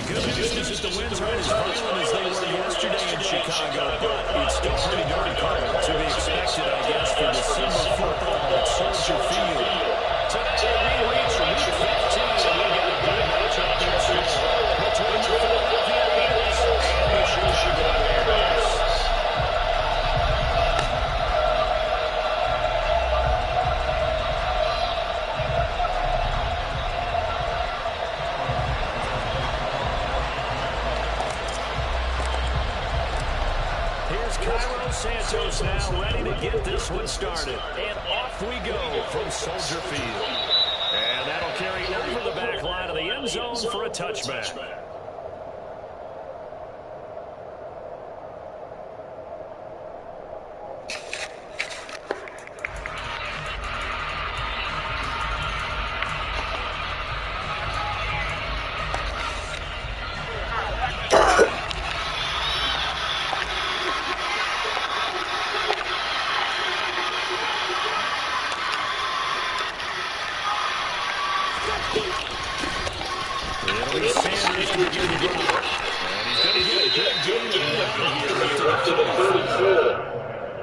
good news is that the winds aren't as violent as they were yesterday in Chicago, but it's still pretty darn cold to be expected, I guess, for December football at Soldier Field. Today, we reach week 15, and we got a big matchup in store between the Philadelphia Eagles and the Chicago Bears. Santos now ready to get this one started. And off we go from Soldier Field. And that'll carry over the back line of the end zone for a touchback.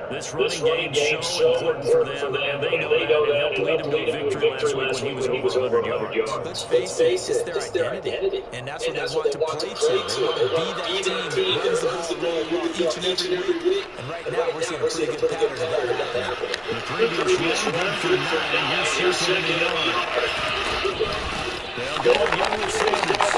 This running game is so important for them, and they know that it helped lead them to a victory last week when he was over 100 yards. Let's face it, it's their identity, and that's what they want to play to. They want to be that team that runs the ball really well each and every week, and right now we're seeing a pretty good pattern of that happening. The previous run good for 9, and he's circling the yard. They'll go again with Sanders.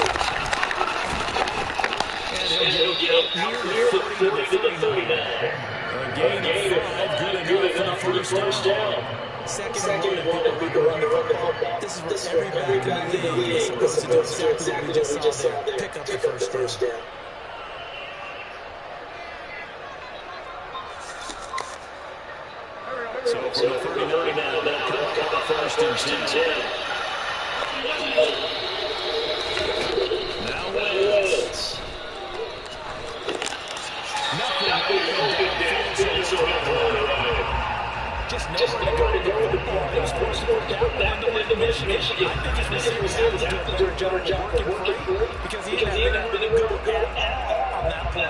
And he'll get near the 40 to the 39. A gain of 5, good enough for the first down. Second and one, if we can run the football. This is what every back in the league is supposed to do exactly what we just saw there. Pick up the first down. So from the 39 now, they'll come up on first and 10. Now Wentz. Just nobody to go with the ball. They were supposed to work out that to win Michigan. I think his receivers have to do a better job of working for it because he didn't have been able to go at all on that play.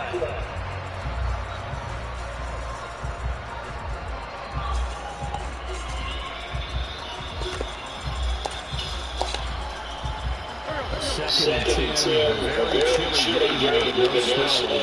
Second and 10, very chilly here, but no snow.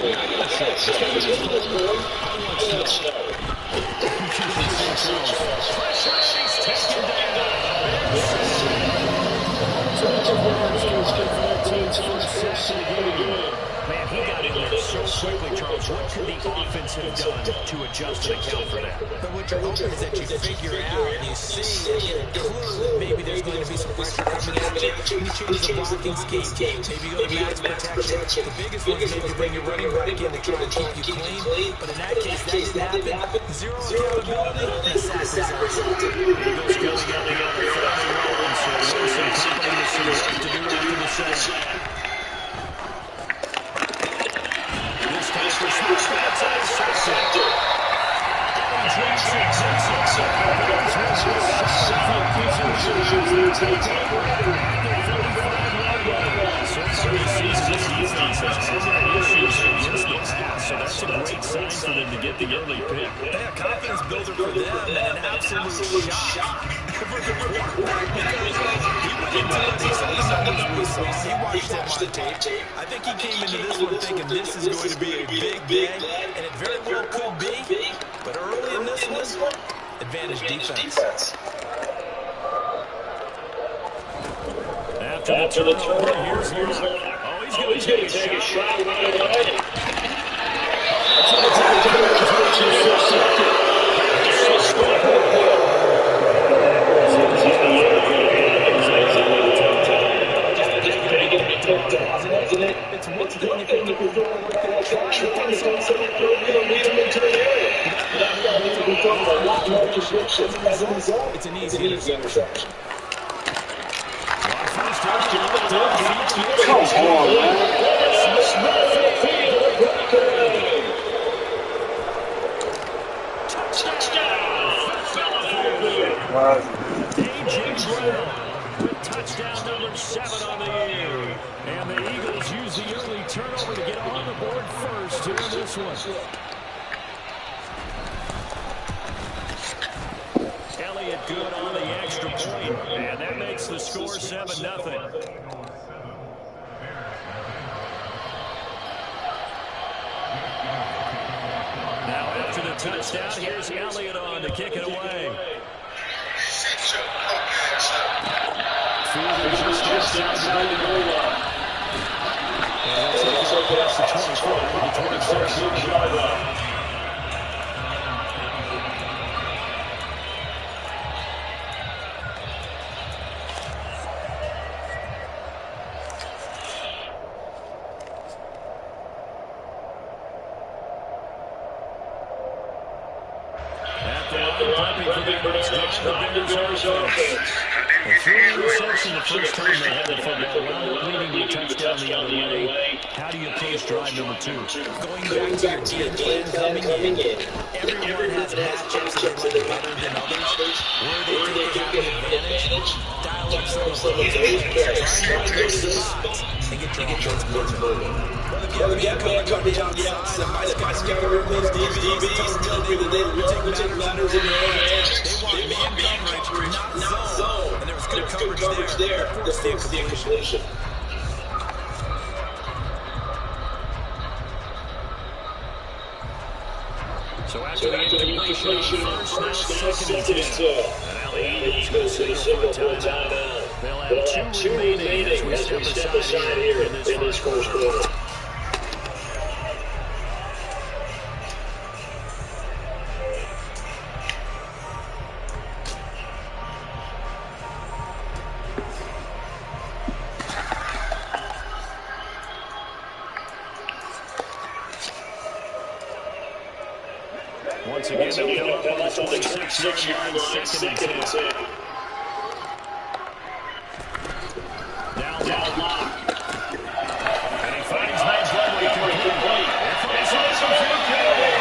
Man, he got in there so quickly, Charles. What could the offense have done to adjust and account for that? But what you're hoping is that you figure out and you see and get a clue that maybe there's going to be some pressure coming at you. You change the blocking scheme. Maybe go to max protection. The biggest one is maybe bring your running back in to try and keep you clean. But in that case, that didn't happen. Zero accountability, and a sack resulted. Eagles coming out together. Family rolling, so Wilson company to see what to do after the sack. This time for Smith, that's a so that's a great sign for them to get the early pick. Yeah, confidence builder for them and an absolute shock for the quarterback because he went into it, he saw the numbers we saw, he watched them on tape. I think he came into this one thinking this is going to be a big day, and it very well could be, but early in this one, advantage defense. After the turnover, here's Luck. Oh, he's going to take a shot right. It's one thing if you're doing like that, trash, but then it's also lead them into the area. That needs to be done a lot more conviction. As a result, it's an easy interception. Come on, man. A.J. Brown with touchdown number 7 on the year. And the Eagles use the early turnover to get on the board first here in this one. Elliott good on the extra point, and that makes the score 7-0. Touchdown. Here's Elliott on to kick it away. Fielder just outside the goal line. And it's up past the 24 to the 26-yard line. First time they had the football, wound up leading to a touchdown the other way. How do you approach drive number 2? Going back to your game plan coming in. Everyone has matchups that are better than others. Where they have an advantage, dial up some of those spots and get your offense moving. Well, if you have a man coming down the outside, my scouter those DBs, tell me that we take matters in their own hands. They want man coverage, not zone. And there was good coverage there. That's the completion. So after the incompletion, first now second and 10. And now the Eagles going to signal for a timeout. They'll have two remaining as we step aside here in this first quarter. Once again, they'll come up on the 26-yard line, second and 10. Now Locke. And he finds Matt Bradley complete. And finds Russell Kincaid.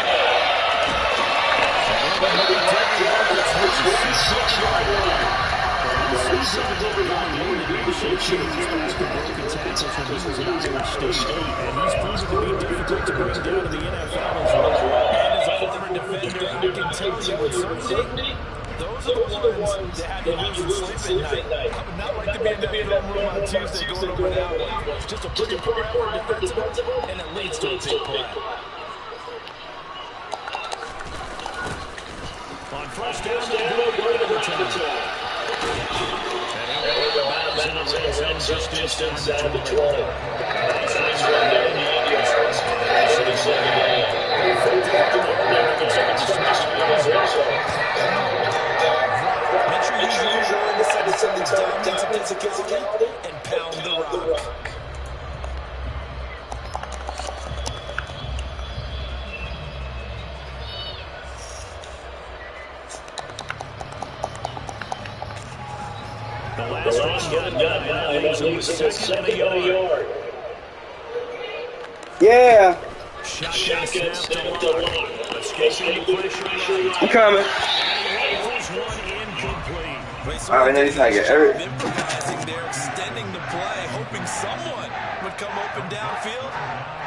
This season, leadership has been broken tackles when he was at Iowa State. And he's proven to be difficult to bring down to the NFL as well. Defender, I can tell you with certainty, those are the ones that have you losing sleep at night. I would not like to be in that film room on Tuesday going over that one. It's just a pretty poor effort defensively, and it leads to a big play. On first down, they go to the overtime. And he'll go out of bounds in the red zone just inside the 20. Nice run there in the Make sure you use your own dominance and physicality and pound the rock. The last one got done. That leaves him with second and a yard. Yeah. Shotgun snap to Locke. Escaping the pressure. I'm coming. Alright, now he's not getting improvising there, extending the play, hoping someone would come open downfield,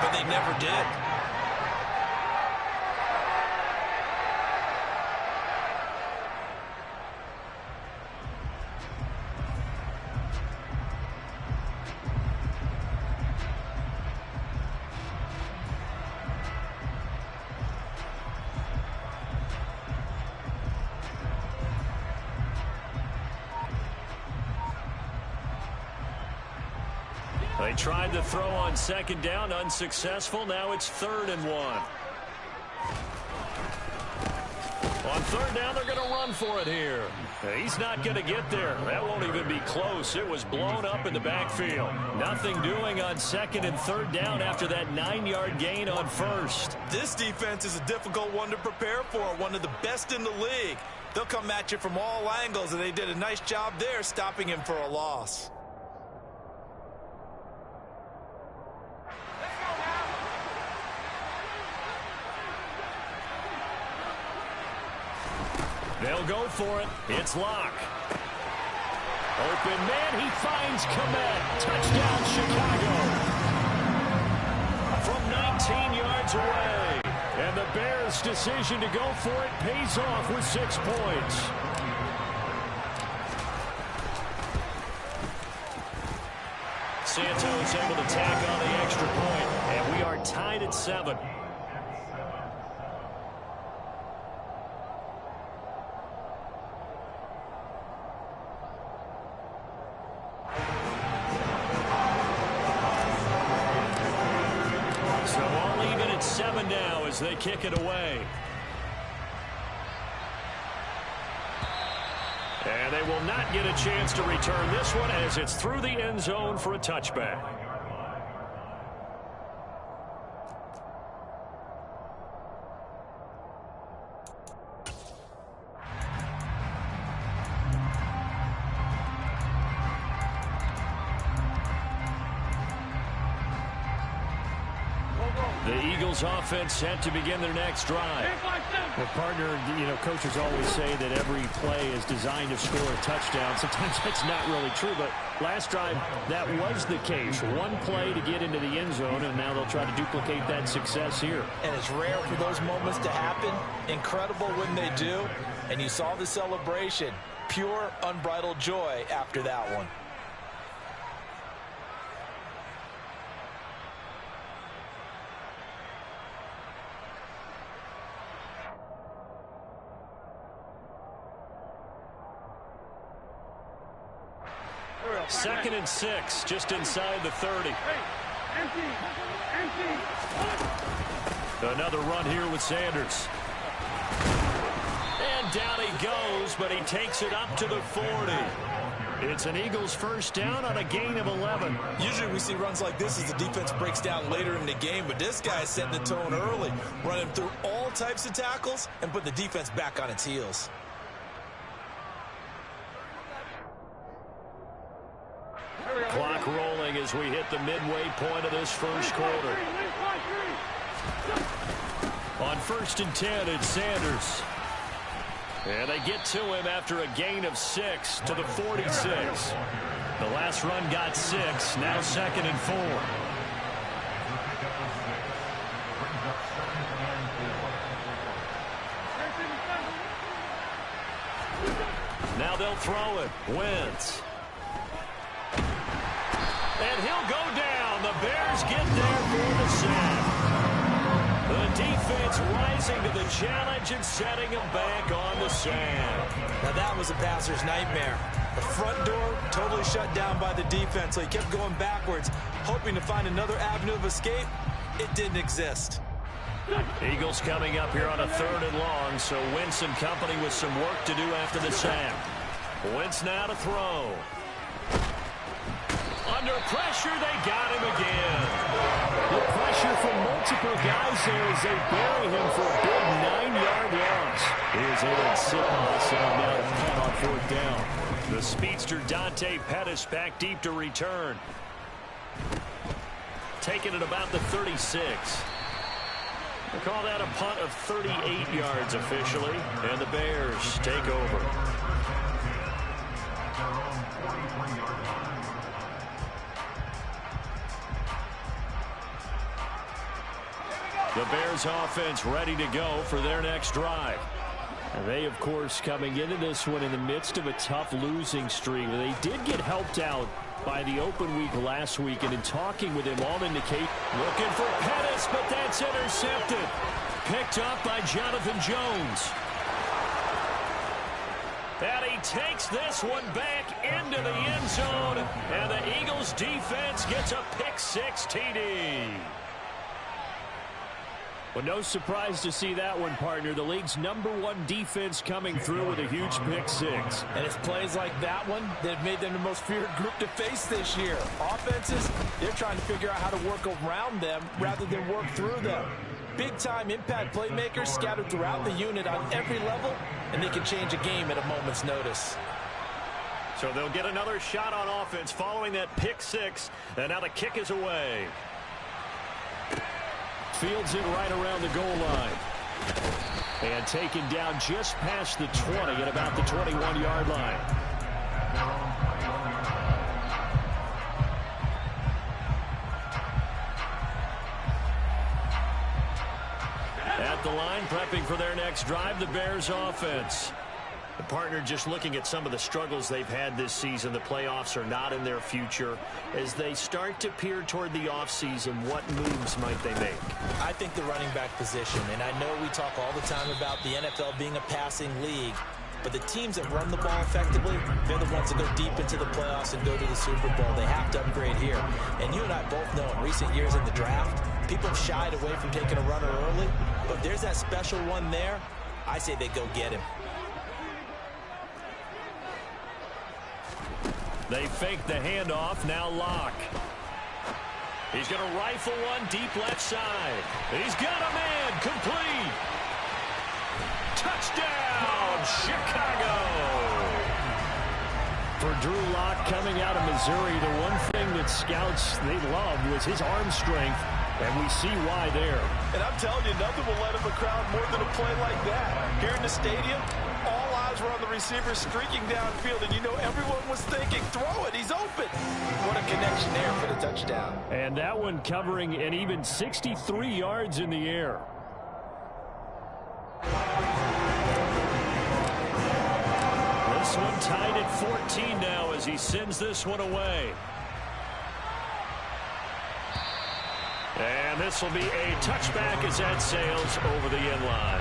but they never did. They tried to throw on second down, unsuccessful. Now it's 3rd and 1. On third down, they're going to run for it here. He's not going to get there. That won't even be close. It was blown up in the backfield. Nothing doing on second and third down after that 9-yard gain on first. This defense is a difficult one to prepare for, one of the best in the league. They'll come at you from all angles, and they did a nice job there stopping him for a loss. They'll go for it. It's Locke. Open man. He finds Kmet. Touchdown, Chicago. from 19 yards away. And the Bears' decision to go for it pays off with 6 points. Santos able to tack on the extra point, and we are tied at 7. So all even at 7 now as they kick it away. And they will not get a chance to return this one as it's through the end zone for a touchback. The Eagles offense set to begin their next drive. Well, partner, coaches always say that every play is designed to score a touchdown. Sometimes that's not really true, but last drive, that was the case. One play to get into the end zone, and now they'll try to duplicate that success here. And it's rare for those moments to happen. Incredible when they do. And you saw the celebration. Pure, unbridled joy after that one. Second and 6, just inside the 30. Another run here with Sanders. And down he goes, but he takes it up to the 40. It's an Eagles first down on a gain of 11. Usually we see runs like this as the defense breaks down later in the game, but this guy set the tone early, running through all types of tackles and put the defense back on its heels. Clock rolling as we hit the midway point of this first quarter. On 1st and 10, it's Sanders. And they get to him after a gain of 6 to the 46. The last run got 6, now 2nd and 4. Now they'll throw it. Wentz. And he'll go down. The Bears get there for the sack. The defense rising to the challenge and setting him back on the sack. Now that was a passer's nightmare. The front door totally shut down by the defense, so he kept going backwards, hoping to find another avenue of escape. It didn't exist. Eagles coming up here on a 3rd and long, so Wentz and company with some work to do after the sack. Wentz now to throw. Under pressure, they got him again. The pressure from multiple guys there as they bury him for a big 9-yard loss. Here's Aaron Siposs now to punt on 4th down. The speedster Dante Pettis back deep to return. Taking it about the 36. We'll call that a punt of 38 yards officially, and the Bears take over. The Bears offense ready to go for their next drive. And they, of course, coming into this one in the midst of a tough losing streak. They did get helped out by the open week last week, and in talking with him, all indicate looking for Pettis, but that's intercepted. Picked up by Jonathan Jones. And he takes this one back into the end zone, and the Eagles defense gets a pick-6 TD. Well, no surprise to see that one, partner. The league's #1 defense coming through with a huge pick-6. And it's plays like that one that have made them the most feared group to face this year. Offenses, they're trying to figure out how to work around them rather than work through them. Big-time impact playmakers scattered throughout the unit on every level, and they can change a game at a moment's notice. So they'll get another shot on offense following that pick-6, and now the kick is away. Fields it right around the goal line. And taken down just past the 20 at about the 21-yard line. the line, prepping for their next drive, the Bears offense. The partner just looking at some of the struggles they've had this season. The playoffs are not in their future. As they start to peer toward the offseason, what moves might they make? I think the running back position, and I know we talk all the time about the NFL being a passing league, but the teams that run the ball effectively, they're the ones that go deep into the playoffs and go to the Super Bowl. They have to upgrade here. And you and I both know in recent years in the draft, people have shied away from taking a runner early, but if there's that special one there, I say they go get him. They fake the handoff, now Locke. He's going to rifle one deep left side. He's got a man, complete. Touchdown, Chicago. For Drew Locke coming out of Missouri, the one thing that scouts they loved was his arm strength, and we see why there. And I'm telling you, nothing will let up a crowd more than a play like that. Here in the stadium, all eyes were on the receiver streaking downfield, and you know everyone was thinking, throw it, he's open. What a connection there for the touchdown. And that one covering an even 63 yards in the air. This one tied at 14 now as he sends this one away. And this will be a touchback as that sails over the end line.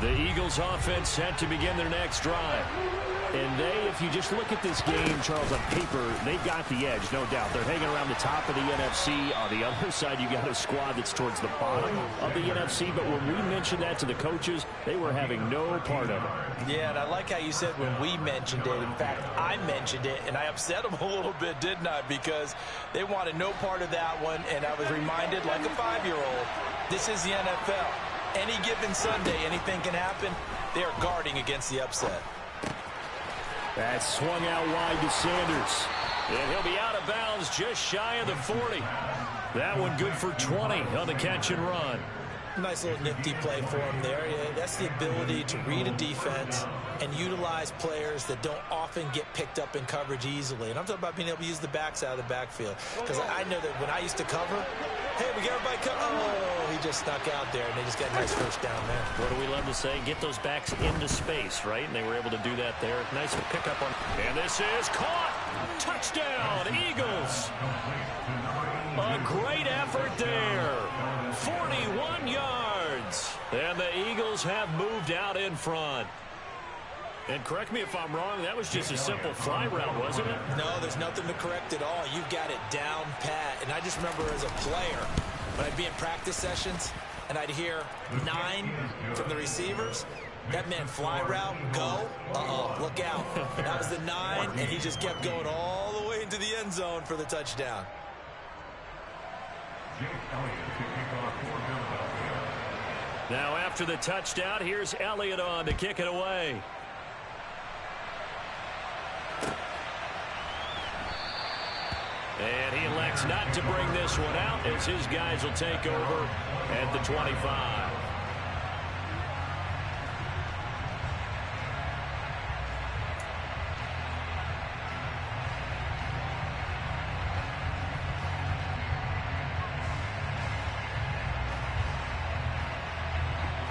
The Eagles offense set to begin their next drive. And they, if you just look at this game, Charles, on paper, they've got the edge, no doubt. They're hanging around the top of the NFC. On the other side, you got a squad that's towards the bottom of the NFC. But when we mentioned that to the coaches, they were having no part of it. Yeah, and I like how you said when we mentioned it. In fact, I mentioned it, and I upset them a little bit, didn't I? Because they wanted no part of that one, and I was reminded, like a 5-year-old, this is the NFL. Any given Sunday, anything can happen. They are guarding against the upset. That swung out wide to Sanders. And he'll be out of bounds just shy of the 40. That one good for 20 on the catch and run. Nice little nifty play for him there. Yeah, that's the ability to read a defense and utilize players that don't often get picked up in coverage easily. And I'm talking about being able to use the backs out of the backfield. Because I know that when I used to cover, hey, we got everybody covered. Oh, he just snuck out there, and they just got a nice first down there. What do we love to say? Get those backs into space, right? And they were able to do that there. Nice pickup on. And this is caught. Touchdown, Eagles. A great effort there. 41 yards. And the Eagles have moved out in front. And correct me if I'm wrong, that was just a simple fly route, wasn't it? No, there's nothing to correct at all. You've got it down pat. And I just remember as a player, when I'd be in practice sessions, and I'd hear 9 from the receivers, that meant fly route, go. Uh-oh, look out. That was the 9, and he just kept going all the way into the end zone for the touchdown. Now after the touchdown, here's Elliott on to kick it away. And he elects not to bring this one out as his guys will take over at the 25.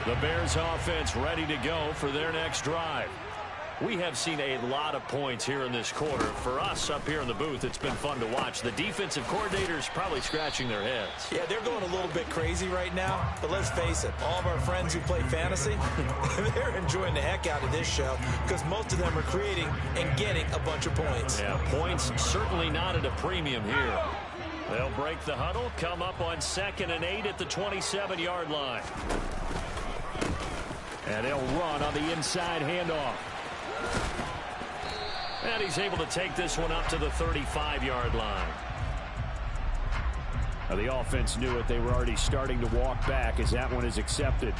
The Bears offense ready to go for their next drive. We have seen a lot of points here in this quarter. For us up here in the booth, it's been fun to watch. The defensive coordinators probably scratching their heads. Yeah, they're going a little bit crazy right now. But let's face it, all of our friends who play fantasy, they're enjoying the heck out of this show because most of them are creating and getting a bunch of points. Yeah, points certainly not at a premium here. They'll break the huddle, come up on 2nd and 8 at the 27-yard line. And they'll run on the inside handoff. And he's able to take this one up to the 35-yard line. Now the offense knew it. They were already starting to walk back as that one is accepted.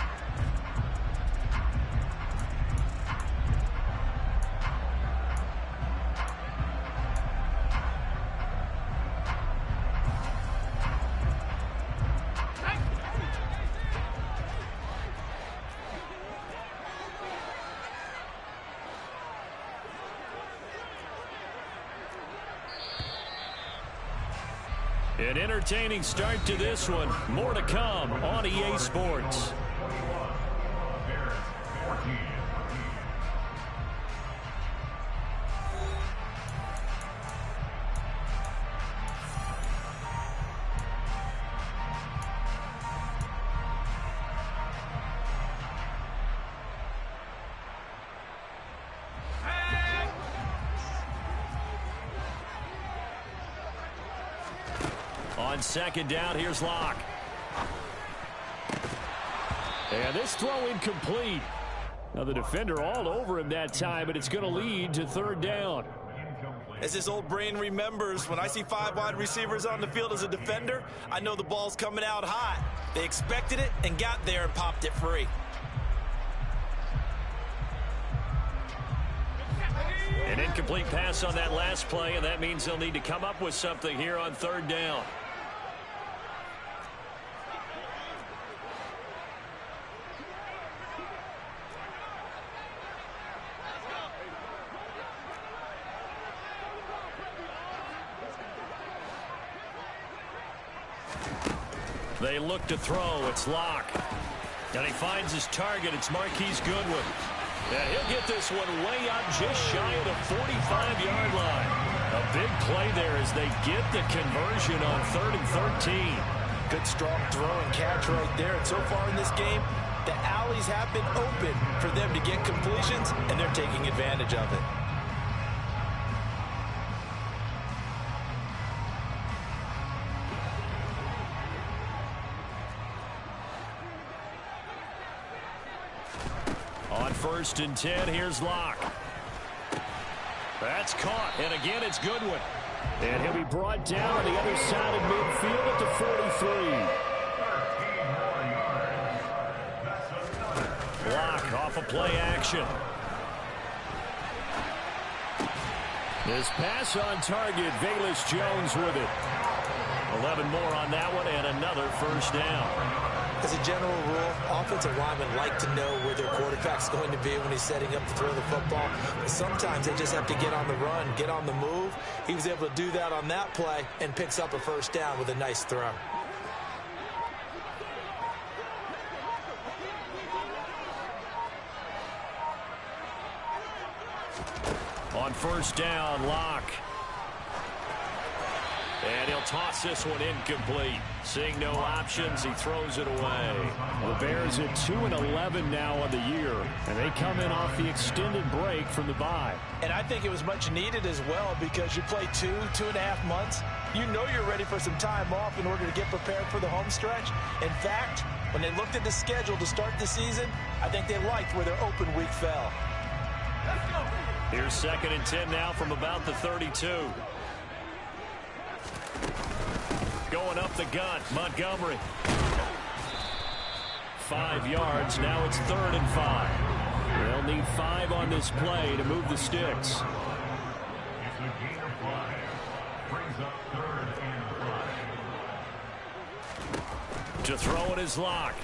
An entertaining start to this one. More to come on EA Sports. On second down, here's Locke. And this throw incomplete. Now the defender all over him that time, but it's going to lead to third down. As his old brain remembers, when I see 5 wide receivers on the field as a defender, I know the ball's coming out hot. They expected it and got there and popped it free. An incomplete pass on that last play, and that means they'll need to come up with something here on third down. They look to throw. It's Locke. And he finds his target. It's Marquise Goodwin. And he'll get this one way out just shy of the 45-yard line. A big play there as they get the conversion on 3rd and 13. Good strong throw and catch right there. And so far in this game, the alleys have been open for them to get completions, and they're taking advantage of it. On 1st and 10, here's Locke. That's caught, and again it's Goodwin. And he'll be brought down on the other side of midfield at the 43. Locke off a play action. His pass on target, Velus Jones with it. 11 more on that one, and another first down. As a general rule, offensive linemen like to know where their quarterback's going to be when he's setting up to throw the football. But sometimes they just have to get on the run, get on the move. He was able to do that on that play and picks up a first down with a nice throw. On 1st down, Locke. And he'll toss this one incomplete. Seeing no options, he throws it away. The Bears at 2-11 now on the year, and they come in off the extended break from the bye. And I think it was much needed as well, because you play 2.5 months. You know you're ready for some time off in order to get prepared for the home stretch. In fact, when they looked at the schedule to start the season, I think they liked where their open week fell. Here's 2nd and 10 now from about the 32. Going up the gut, Montgomery. 5 yards, now it's 3rd and 5. They'll need 5 on this play to move the sticks. To throw it is Locke.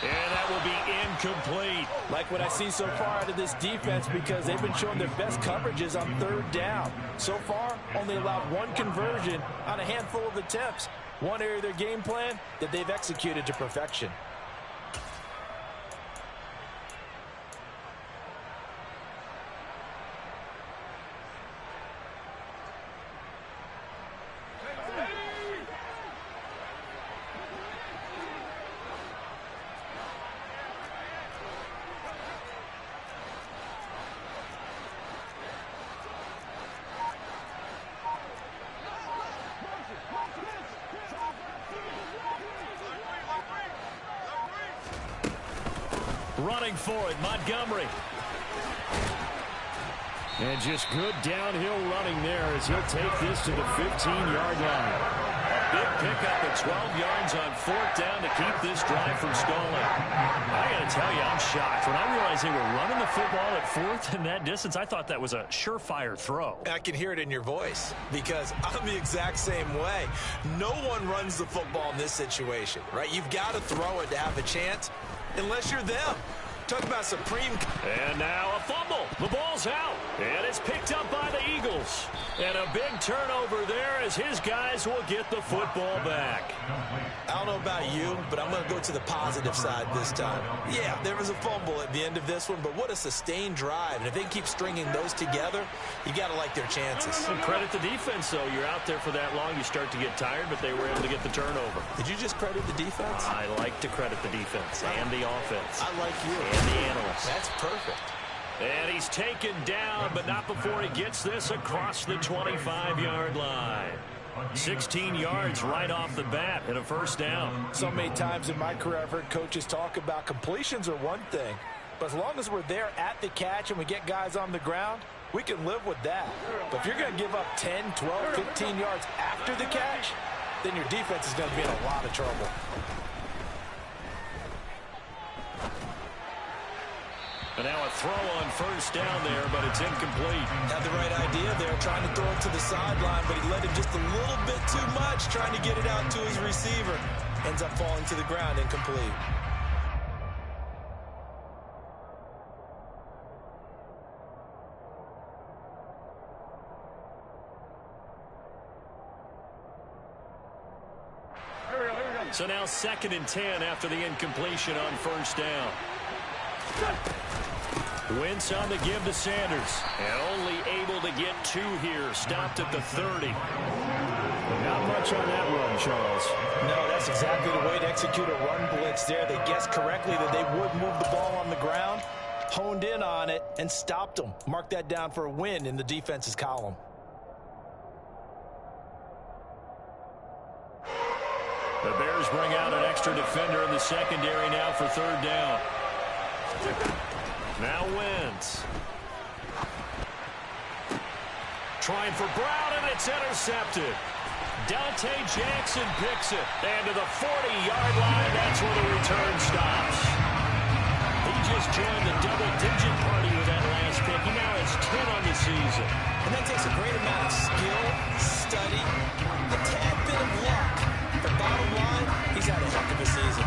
And that will be incomplete. Like what I see so far out of this defense, because they've been showing their best coverages on 3rd down. So far, only allowed 1 conversion on a handful of attempts. One area of their game plan that they've executed to perfection. Running for it, Montgomery. And just good downhill running there as he'll take this to the 15-yard line. A big pickup at 12 yards on 4th down to keep this drive from stalling. I got to tell you, I'm shocked. When I realized they were running the football at 4th in that distance, I thought that was a surefire throw. I can hear it in your voice, because I'm the exact same way. No one runs the football in this situation, right? You've got to throw it to have a chance, unless you're them. Talk about supreme. And now a fumble. The ball's out. And it's picked up by the Eagles. And a big turnover there as his guys will get the football back. I don't know about you, but I'm going to go to the positive side this time. Yeah, there was a fumble at the end of this one, but what a sustained drive. And if they keep stringing those together, you got to like their chances. And credit the defense, though. You're out there for that long, you start to get tired, but they were able to get the turnover. Did you just credit the defense? I like to credit the defense and the offense. I like you. And the analysts. That's perfect. And he's taken down, but not before he gets this across the 25-yard line. 16 yards right off the bat and a first down. So many times in my career I've heard coaches talk about completions are one thing, but as long as we're there at the catch and we get guys on the ground, we can live with that. But if you're going to give up 10, 12, 15 yards after the catch, then your defense is going to be in a lot of trouble. And now a throw on first down there, but it's incomplete. Had the right idea there, trying to throw it to the sideline, but he let him just a little bit too much, trying to get it out to his receiver. Ends up falling to the ground, incomplete. So now 2nd and 10 after the incompletion on first down. Wentz on the give to Sanders. And only able to get 2 here. Stopped at the 30. Not much on that run, Charles. No, that's exactly the way to execute a run blitz there. They guessed correctly that they would move the ball on the ground, honed in on it, and stopped them. Mark that down for a win in the defense's column. The Bears bring out an extra defender in the secondary now for 3rd down. Now Wentz. Trying for Brown, and it's intercepted. Dante Jackson picks it. And to the 40-yard line, that's where the return stops. He just joined the double-digit party with that last pick. He now has 10 on the season. And that takes a great amount of skill, study, a tad bit of luck. But bottom line, he's had a heck of a season.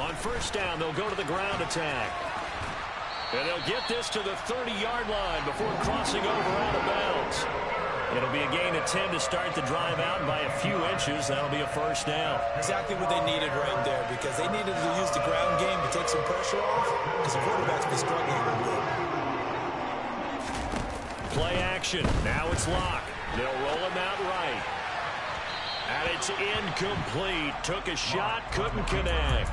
On first down, they'll go to the ground attack. And they'll get this to the 30-yard line before crossing over out of bounds. It'll be a gain of 10 to start the drive out, and by a few inches, that'll be a first down. Exactly what they needed right there, because they needed to use the ground game to take some pressure off, because the quarterback's been struggling a little bit. Play action. Now it's Locke. They'll roll him out right. And it's incomplete. Took a shot, couldn't connect.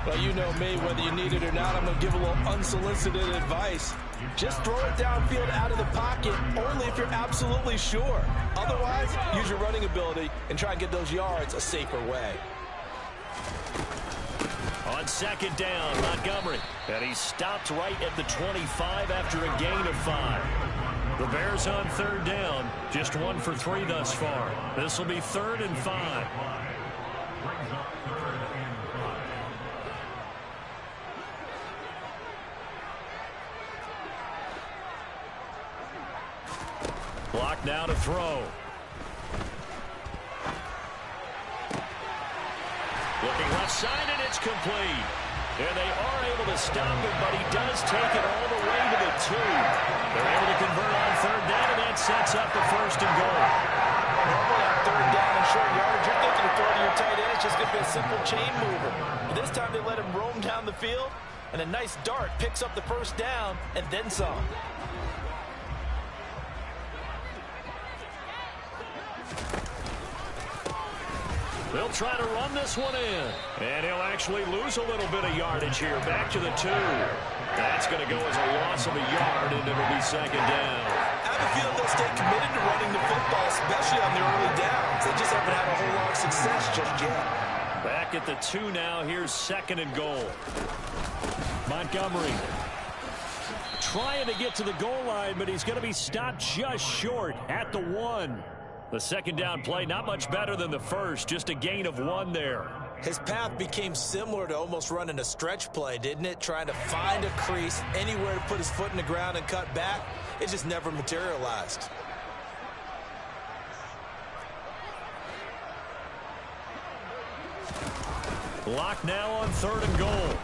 Well, you know me, whether you need it or not, I'm going to give a little unsolicited advice. Just throw it downfield out of the pocket, only if you're absolutely sure. Otherwise, use your running ability and try and get those yards a safer way. On 2nd down, Montgomery. And he stopped right at the 25 after a gain of 5. The Bears on 3rd down, just 1 for 3 thus far. This will be 3rd and 5. Block now to throw. Looking left side, and it's complete. And they are able to stop him, but he does take it all the way to the 2. They're able to convert on 3rd down, and that sets up the 1st and goal. Normally on 3rd down and short yardage, you're thinking of throwing to your tight end. It's just going to be a simple chain mover. But this time they let him roam down the field, and a nice dart picks up the 1st down and then some. They'll try to run this one in. And he'll actually lose a little bit of yardage here. Back to the 2. That's going to go as a loss of a yard, and it'll be 2nd down. I have a feeling they'll stay committed to running the football, especially on their early downs. They just haven't had a whole lot of success just yet. Back at the 2 now. Here's 2nd and goal. Montgomery trying to get to the goal line, but he's going to be stopped just short at the 1. The 2nd down play, not much better than the first, just a gain of 1 there. His path became similar to almost running a stretch play, didn't it? Trying to find a crease, anywhere to put his foot in the ground and cut back. It just never materialized. Lock now on 3rd and goal.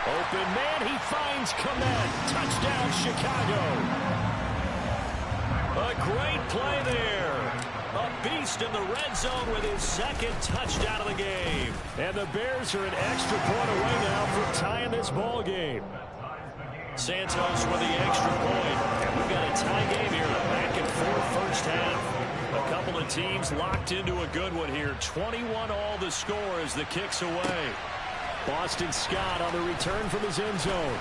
Open man, he finds Kmet. Touchdown, Chicago. A great play there. A beast in the red zone with his 2nd touchdown of the game. And the Bears are an extra point away now from tying this ball game. Santos with the extra point. And we've got a tie game here. Back and forth first half. A couple of teams locked into a good one here. 21 all the score as the kick's away. Boston Scott on the return from his end zone.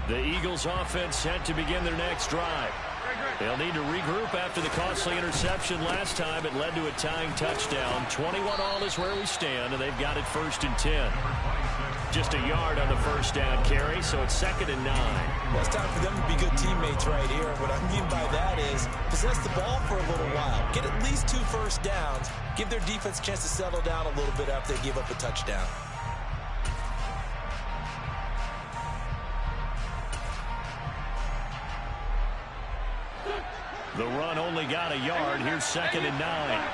The Eagles offense set to begin their next drive. They'll need to regroup after the costly interception last time. It led to a tying touchdown. 21 all is where we stand, and they've got it 1st and 10. Just a yard on the first down carry, so it's 2nd and 9. Well, it's time for them to be good teammates right here. What I mean by that is possess the ball for a little while. Get at least 2 first downs. Give their defense a chance to settle down a little bit after they give up a touchdown. The run only got a yard. Here's 2nd and 9.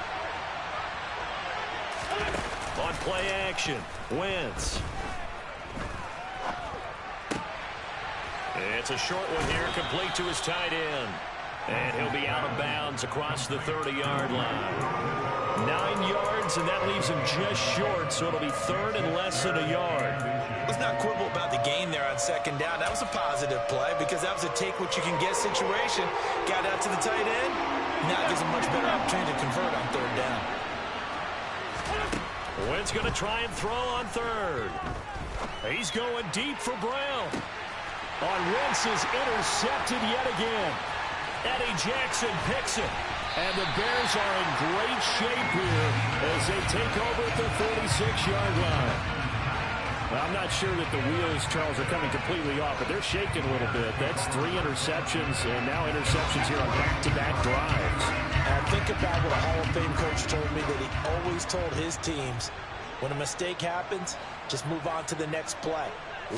On play action, Wentz. It's a short one here, complete to his tight end. And he'll be out of bounds across the 30-yard line. 9 yards, and that leaves him just short, so it'll be 3rd and less than a yard. Let's not quibble about the gain there on 2nd down. That was a positive play because that was a take-what-you-can-get situation. Got out to the tight end. Now gives a much better opportunity to convert on 3rd down. Wentz going to try and throw on 3rd. He's going deep for Brown. On Wentz is intercepted yet again. Eddie Jackson picks it. And the Bears are in great shape here as they take over at the 46-yard line. Well, I'm not sure that the wheels, Charles, are coming completely off, but they're shaking a little bit. That's 3 interceptions, and now interceptions here on back-to-back drives. And think about what a Hall of Fame coach told me, that he always told his teams, when a mistake happens, just move on to the next play.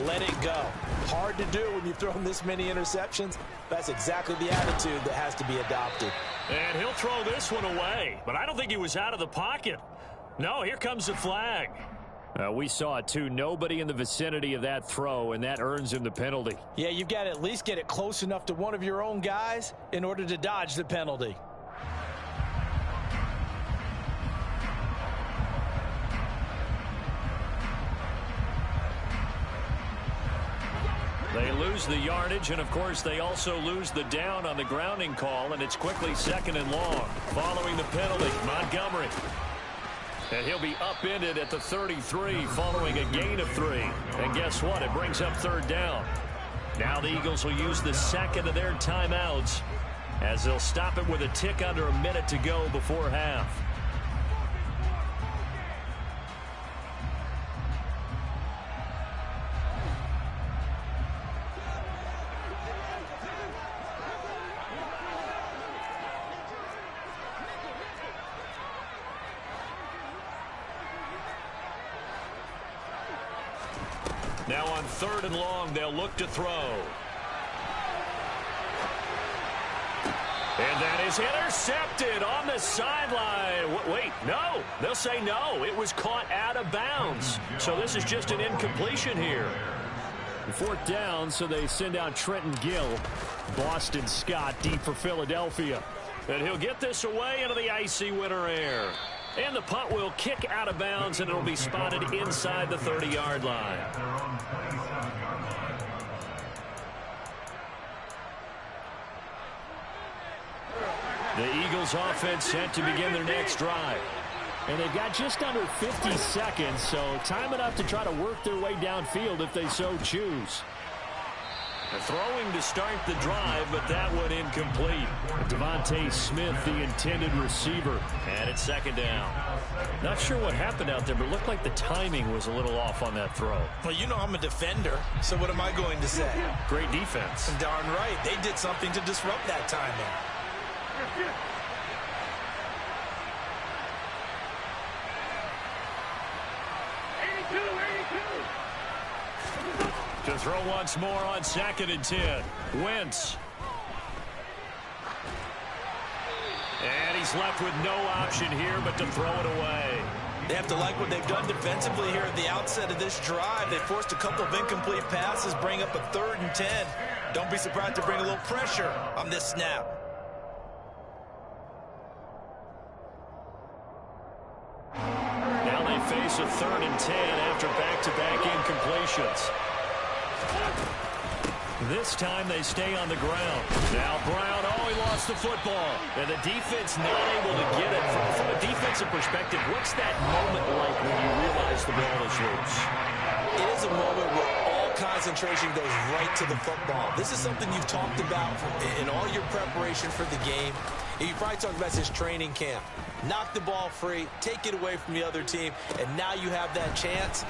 Let it go. Hard to do when you've thrown this many interceptions. That's exactly the attitude that has to be adopted. And he'll throw this one away, but I don't think he was out of the pocket. No, here comes the flag. We saw it, too. Nobody in the vicinity of that throw, and that earns him the penalty. Yeah, you've got to at least get it close enough to one of your own guys in order to dodge the penalty. They lose the yardage, and, of course, they also lose the down on the grounding call, and it's quickly 2nd and long. Following the penalty, Montgomery. And he'll be upended at the 33 following a gain of 3. And guess what? It brings up 3rd down. Now the Eagles will use the 2nd of their timeouts as they'll stop it with a tick under a minute to go before half. Now on 3rd and long, they'll look to throw. And that is intercepted on the sideline. Wait, no. They'll say no. It was caught out of bounds. So this is just an incompletion here. 4th down, so they send out Trenton Gill. Boston Scott deep for Philadelphia. And he'll get this away into the icy winter air. And the punt will kick out of bounds, and it'll be spotted inside the 30-yard line. The Eagles offense set to begin their next drive. And they've got just under 50 seconds, so time enough to try to work their way downfield if they so choose. Throwing to start the drive, but that one incomplete. Devontae Smith, the intended receiver. And it's second down. Not sure what happened out there, but it looked like the timing was a little off on that throw. Well, you know I'm a defender, so what am I going to say? Great defense. Darn right. They did something to disrupt that timing. To throw once more on 2nd and 10. Wentz. And he's left with no option here but to throw it away. They have to like what they've done defensively here at the outset of this drive. They forced a couple of incomplete passes, bring up a 3rd and 10. Don't be surprised to bring a little pressure on this snap. Now they face a 3rd and 10 after back-to-back incompletions. This time they stay on the ground. Now Brown, he lost the football. And the defense not able to get it. From a defensive perspective, what's that moment like when you realize the ball is loose? It is a moment where all concentration goes right to the football. This is something you've talked about in all your preparation for the game. You probably talked about this training camp. Knock the ball free, take it away from the other team, and now you have that chance.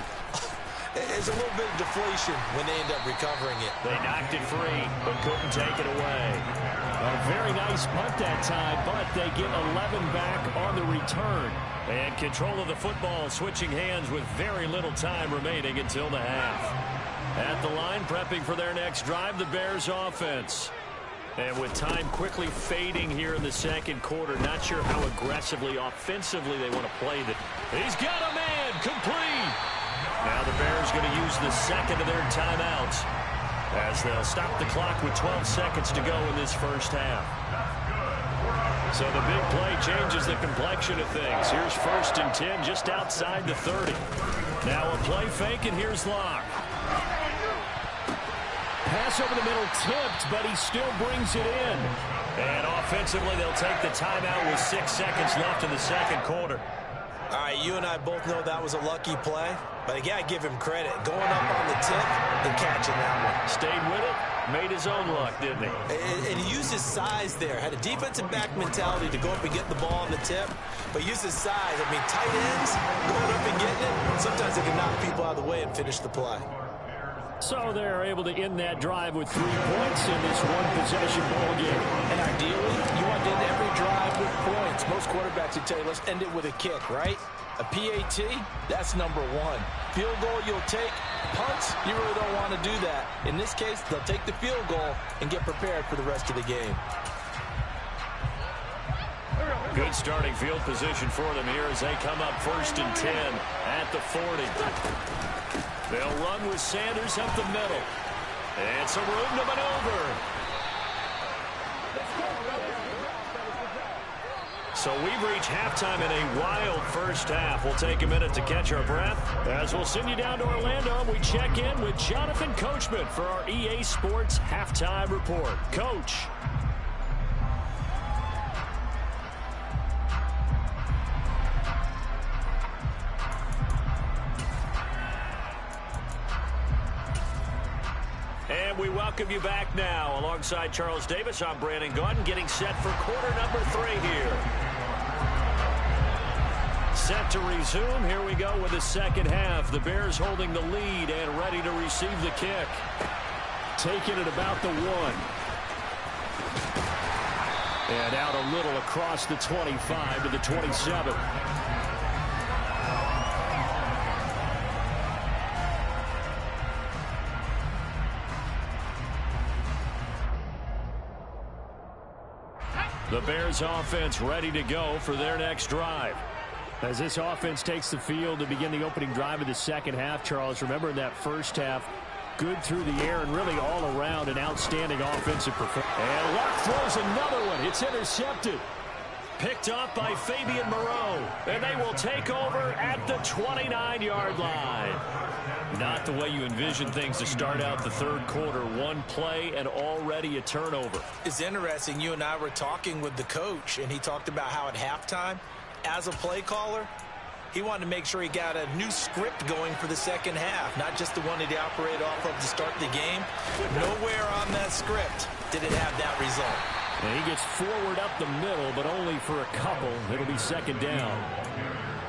There's a little bit of deflation when they end up recovering it. They knocked it free, but couldn't take it away. A very nice punt that time, but they get 11 back on the return. And control of the football switching hands with very little time remaining until the half. At the line, prepping for their next drive, the Bears offense. And with time quickly fading here in the second quarter, not sure how aggressively, offensively they want to play that. He's got a man, complete. Now the Bears going to use the second of their timeouts as they'll stop the clock with 12 seconds to go in this first half. So the big play changes the complexion of things. Here's 1st and 10 just outside the 30. Now a play fake, and here's Locke. Pass over the middle tipped, but he still brings it in. And offensively, they'll take the timeout with 6 seconds left in the second quarter. All right, you and I both know that was a lucky play, but I got to give him credit. Going up on the tip and catching that one. Stayed with it, made his own luck, didn't he? And he used his size there. Had a defensive back mentality to go up and get the ball on the tip, but used his size. I mean, tight ends going up and getting it, sometimes they can knock people out of the way and finish the play. So they're able to end that drive with 3 points in this one-possession ball game. And ideally, you want to end every drive with points. Most quarterbacks would tell you, let's end it with a kick, right? A PAT, that's number 1. Field goal you'll take. Punts, you really don't want to do that. In this case, they'll take the field goal and get prepared for the rest of the game. Good starting field position for them here as they come up 1st and 10 at the 40. They'll run with Sanders up the middle. And some room to maneuver. So we've reached halftime in a wild first half. We'll take a minute to catch our breath as we'll send you down to Orlando. We check in with Jonathan Coachman for our EA Sports Halftime Report. Coach. And we welcome you back now. Alongside Charles Davis, I'm Brandon Gaudin, getting set for quarter number 3 here. Set to resume. Here we go with the second half. The Bears holding the lead and ready to receive the kick. Taking it about the 1. And out a little across the 25 to the 27. The Bears offense ready to go for their next drive. As this offense takes the field to begin the opening drive of the second half, Charles, remember in that first half, good through the air and really all around an outstanding offensive performance. And Locke throws another one. It's intercepted. Picked up by Fabian Moreau. And they will take over at the 29-yard line. Not the way you envision things to start out the third quarter. One play and already a turnover. It's interesting. You and I were talking with the coach, and he talked about how at halftime, as a play caller, he wanted to make sure he got a new script going for the second half, not just the one that he operated off of to start the game. Nowhere on that script did it have that result. And he gets forward up the middle, but only for a couple. It'll be second down.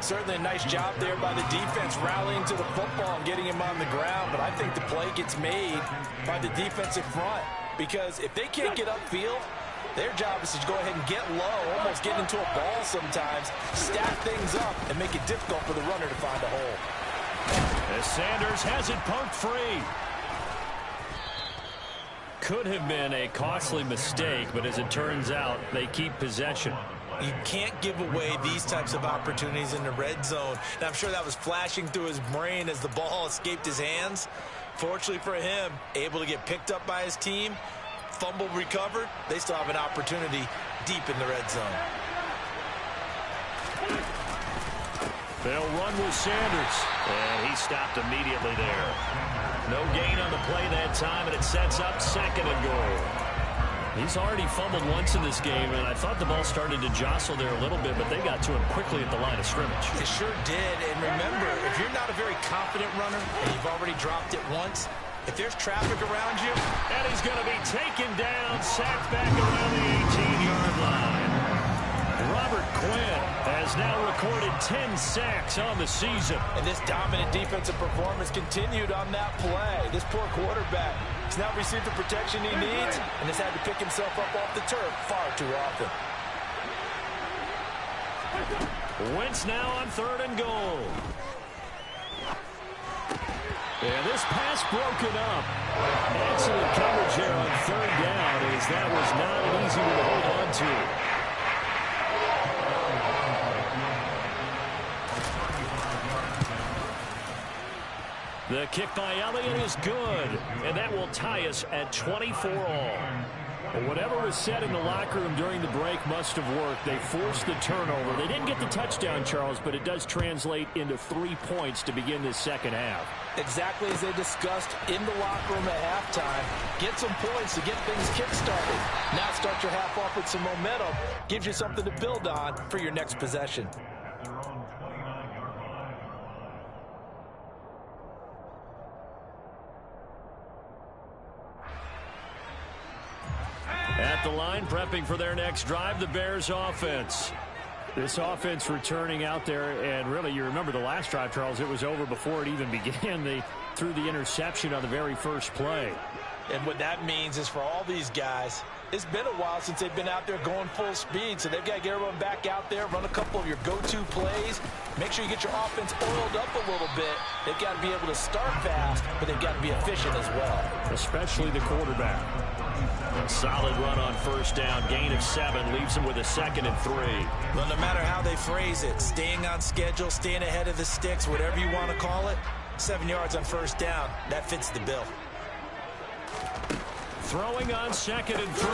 Certainly a nice job there by the defense rallying to the football and getting him on the ground. But I think the play gets made by the defensive front, because if they can't get upfield, their job is to go ahead and get low, almost get into a ball sometimes, stack things up, and make it difficult for the runner to find a hole. As Sanders has it poked free. Could have been a costly mistake, but as it turns out, they keep possession. You can't give away these types of opportunities in the red zone. And I'm sure that was flashing through his brain as the ball escaped his hands. Fortunately for him, able to get picked up by his team, fumble recovered. They still have an opportunity deep in the red zone. They'll run with Sanders, and he stopped immediately there. No gain on the play that time, and it sets up second and goal. He's already fumbled once in this game, and I thought the ball started to jostle there a little bit, but they got to him quickly at the line of scrimmage. It sure did, and remember, if you're not a very confident runner and you've already dropped it once, if there's traffic around you, and he's going to be taken down, sacked back around the 18-yard line. Robert Quinn has now recorded 10 sacks on the season. And this dominant defensive performance continued on that play. This poor quarterback has not received the protection he needs and has had to pick himself up off the turf far too often. Wentz now on third and goal. And this pass broken up. Excellent coverage there on third down, as that was not easy to hold on to. The kick by Elliott is good, and that will tie us at 24 all. But whatever was said in the locker room during the break must have worked. They forced the turnover. They didn't get the touchdown, Charles, but it does translate into 3 points to begin this second half. Exactly as they discussed in the locker room at halftime. Get some points to get things kick-started. Now start your half off with some momentum. Gives you something to build on for your next possession. At the line, prepping for their next drive, the Bears offense. This offense returning out there, and really, you remember the last drive, Charles, it was over before it even began. They threw the interception on the very first play. And what that means is for all these guys, it's been a while since they've been out there going full speed, so they've got to get everyone back out there, run a couple of your go-to plays, make sure you get your offense oiled up a little bit. They've got to be able to start fast, but they've got to be efficient as well. Especially the quarterback. A solid run on first down, gain of 7, leaves them with a 2nd and 3. Well, no matter how they phrase it, staying on schedule, staying ahead of the sticks, whatever you want to call it, 7 yards on first down, that fits the bill. Throwing on 2nd and 3.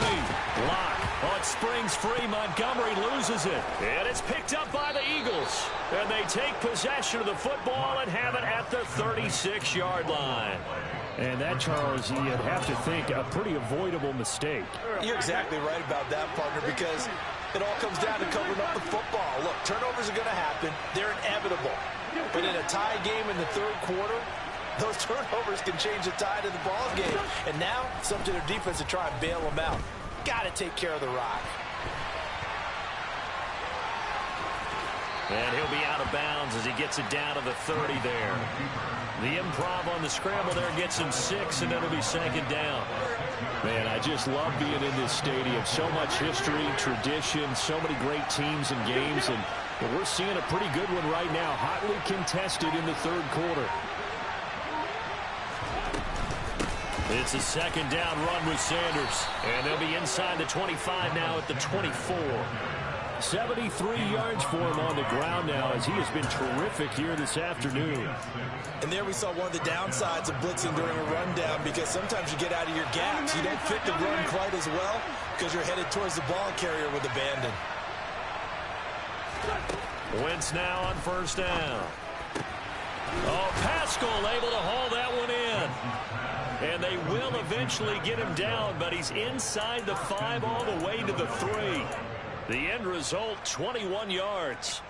Lock. Oh, it springs free. Montgomery loses it. And it's picked up by the Eagles. And they take possession of the football and have it at the 36-yard line. And that, Charles, you'd have to think a pretty avoidable mistake. You're exactly right about that, partner, because it all comes down to covering up the football. Look, turnovers are going to happen. They're inevitable. But in a tie game in the third quarter, those turnovers can change the tide of the ball game. And now, it's up to their defense to try and bail them out. Got to take care of the rock. And he'll be out of bounds as he gets it down to the 30 there. The improv on the scramble there gets him 6, and it'll be 2nd down. Man, I just love being in this stadium. So much history, tradition, so many great teams and games, and we're seeing a pretty good one right now, hotly contested in the third quarter. It's a 2nd down run with Sanders, and they'll be inside the 25 now at the 24. 73 yards for him on the ground now, as he has been terrific here this afternoon. And there we saw one of the downsides of blitzing during a rundown, because sometimes you get out of your gaps. You don't fit the run quite as well because you're headed towards the ball carrier with abandon. Wentz now on first down. Oh, Pascal able to haul that one in. And they will eventually get him down, but he's inside the 5 all the way to the 3. The end result, 21 yards.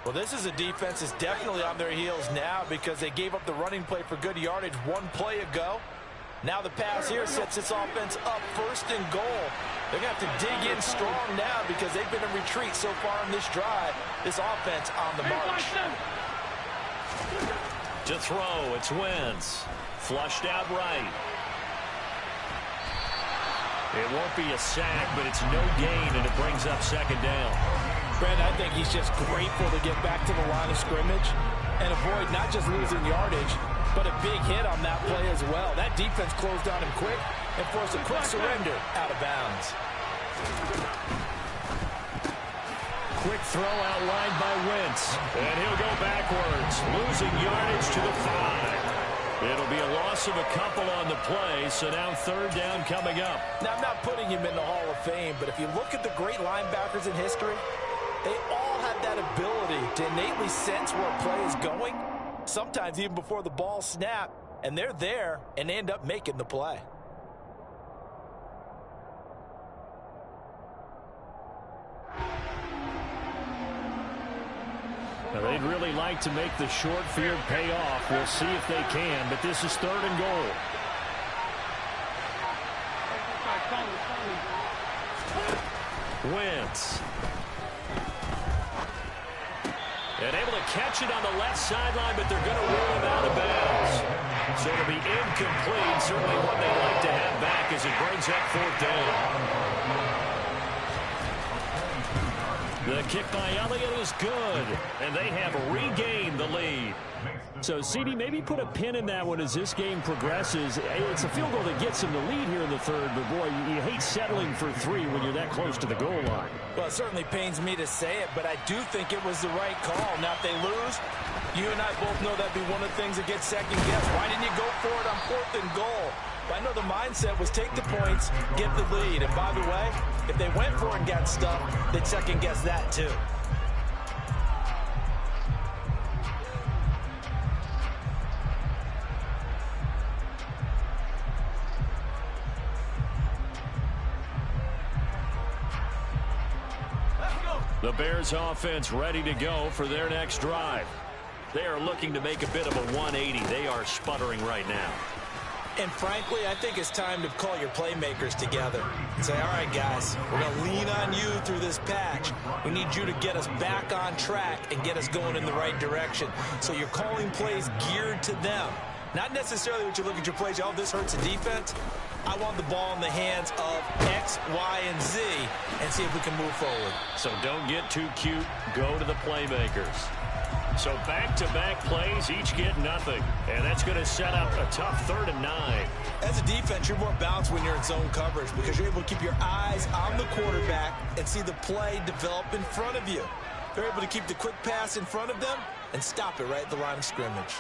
Well, this is a defense that's definitely on their heels now because they gave up the running play for good yardage one play ago. Now the pass here sets this offense up 1st and goal. They're going to have to dig in strong now because they've been in retreat so far in this drive. This offense on the march. To throw, it's Wentz. Flushed out right. It won't be a sack, but it's no gain, and it brings up 2nd down. Brent, I think he's just grateful to get back to the line of scrimmage and avoid not just losing yardage, but a big hit on that play as well. That defense closed on him quick and forced a quick surrender out of bounds. Quick throw outlined by Wentz. And he'll go backwards, losing yardage to the 5. It'll be a loss of a couple on the play, so now 3rd down coming up. Now, I'm not putting him in the Hall of Fame, but if you look at the great linebackers in history, they all have that ability to innately sense where a play is going, sometimes even before the ball snapped, and they're there and end up making the play. Now, they'd really like to make the short field pay off. We'll see if they can, but this is 3rd and goal. Wentz. And able to catch it on the left sideline, but they're going to rule him out of bounds. So it'll be incomplete. Certainly one they'd like to have back as it brings up 4th down. The kick by Elliott is good, and they have regained the lead. So, CD, maybe put a pin in that one as this game progresses. It's a field goal that gets them the lead here in the 3rd, but, boy, you hate settling for 3 when you're that close to the goal line. Well, it certainly pains me to say it, but I do think it was the right call. Now, if they lose, you and I both know that'd be one of the things that gets second-guessed. Why didn't you go for it on 4th and goal? But I know the mindset was take the points, get the lead. And by the way, if they went for it and got stuffed, they'd second-guess that too. The Bears offense ready to go for their next drive. They are looking to make a bit of a 180. They are sputtering right now. And frankly, I think it's time to call your playmakers together and say, all right, guys, we're going to lean on you through this patch. We need you to get us back on track and get us going in the right direction. So you're calling plays geared to them. Not necessarily what you look at your plays, oh, this hurts the defense. I want the ball in the hands of X, Y, and Z and see if we can move forward. So don't get too cute. Go to the playmakers. So back-to-back plays, each get nothing. And that's going to set up a tough 3rd and 9. As a defense, you're more balanced when you're in zone coverage because you're able to keep your eyes on the quarterback and see the play develop in front of you. They're able to keep the quick pass in front of them and stop it right at the line of scrimmage.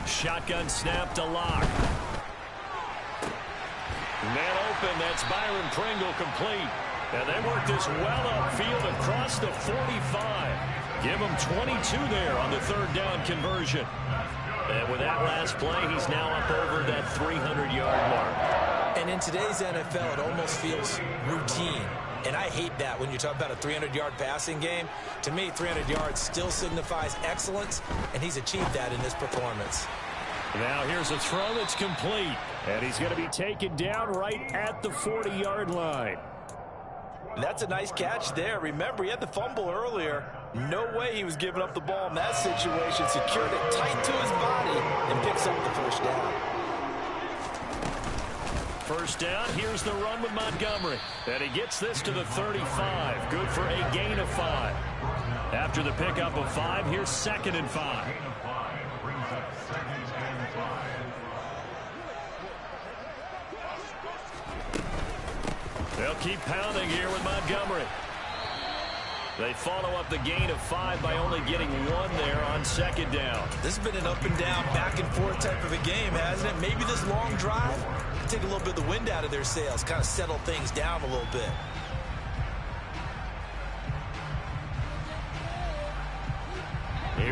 Shotgun snap to Locke. Man open, that's Byron Pringle complete. And they work this well upfield across the 45. Give him 22 there on the 3rd down conversion. And with that last play, he's now up over that 300-yard mark. And in today's NFL, it almost feels routine. And I hate that when you talk about a 300-yard passing game. To me, 300 yards still signifies excellence, and he's achieved that in this performance. Now here's a throw that's complete. And he's going to be taken down right at the 40-yard line. And that's a nice catch there. Remember, he had the fumble earlier. No way he was giving up the ball in that situation. Secured it tight to his body and picks up the 1st down. 1st down, here's the run with Montgomery. And he gets this to the 35. Good for a gain of 5. After the pickup of 5, here's 2nd and 5. They'll keep pounding here with Montgomery. They follow up the gain of 5 by only getting 1 there on 2nd down. This has been an up-and-down, back-and-forth type of a game, hasn't it? Maybe this long drive can take a little bit of the wind out of their sails, kind of settle things down a little bit.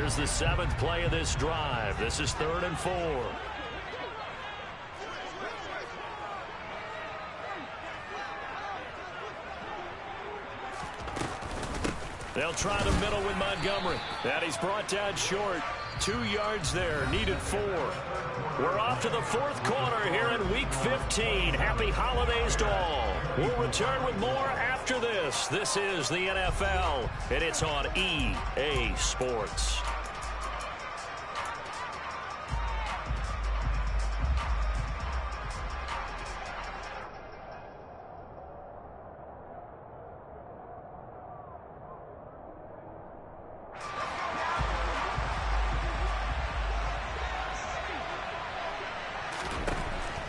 Here's the 7th play of this drive. This is 3rd and 4. They'll try the middle with Montgomery. And he's brought down short. 2 yards there, needed 4. We're off to the 4th quarter here in Week 15. Happy holidays to all. We'll return with more after this. This is the NFL, and it's on EA Sports.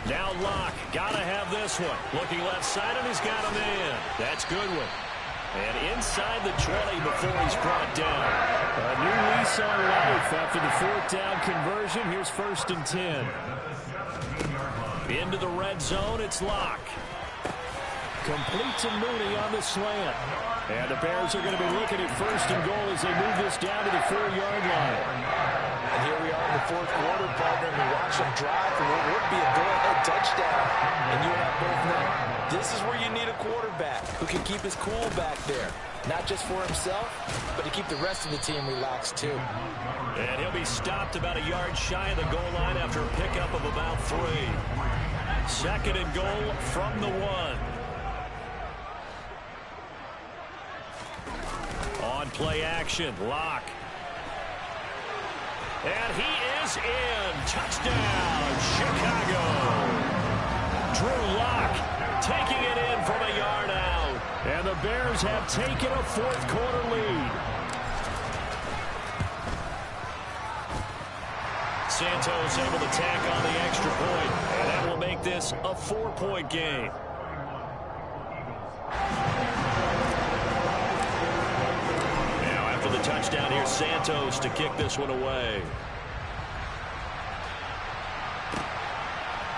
Now Locke, gotta have this one. Looking left side, and he's got a man. That's Goodwin. And inside the 20 before he's brought down. A new lease on life after the 4th down conversion. Here's 1st and 10. Into the red zone, it's Locke. Complete to Mooney on the slant. And the Bears are going to be looking at 1st and goal as they move this down to the 4-yard line. And here we are in the 4th quarter, partner, and we watch them drive for what would be a go-ahead touchdown. And you and I both know this is where you need a quarterback who can keep his cool back there. Not just for himself, but to keep the rest of the team relaxed too. And he'll be stopped about a yard shy of the goal line after a pickup of about 3. 2nd and goal from the 1. On play action, Locke. And he is in. Touchdown, Chicago. Drew Locke taking it in from a yard out. And the Bears have taken a 4th quarter lead. Santos able to tack on the extra point. And that will make this a 4-point game. The touchdown here, Santos to kick this one away.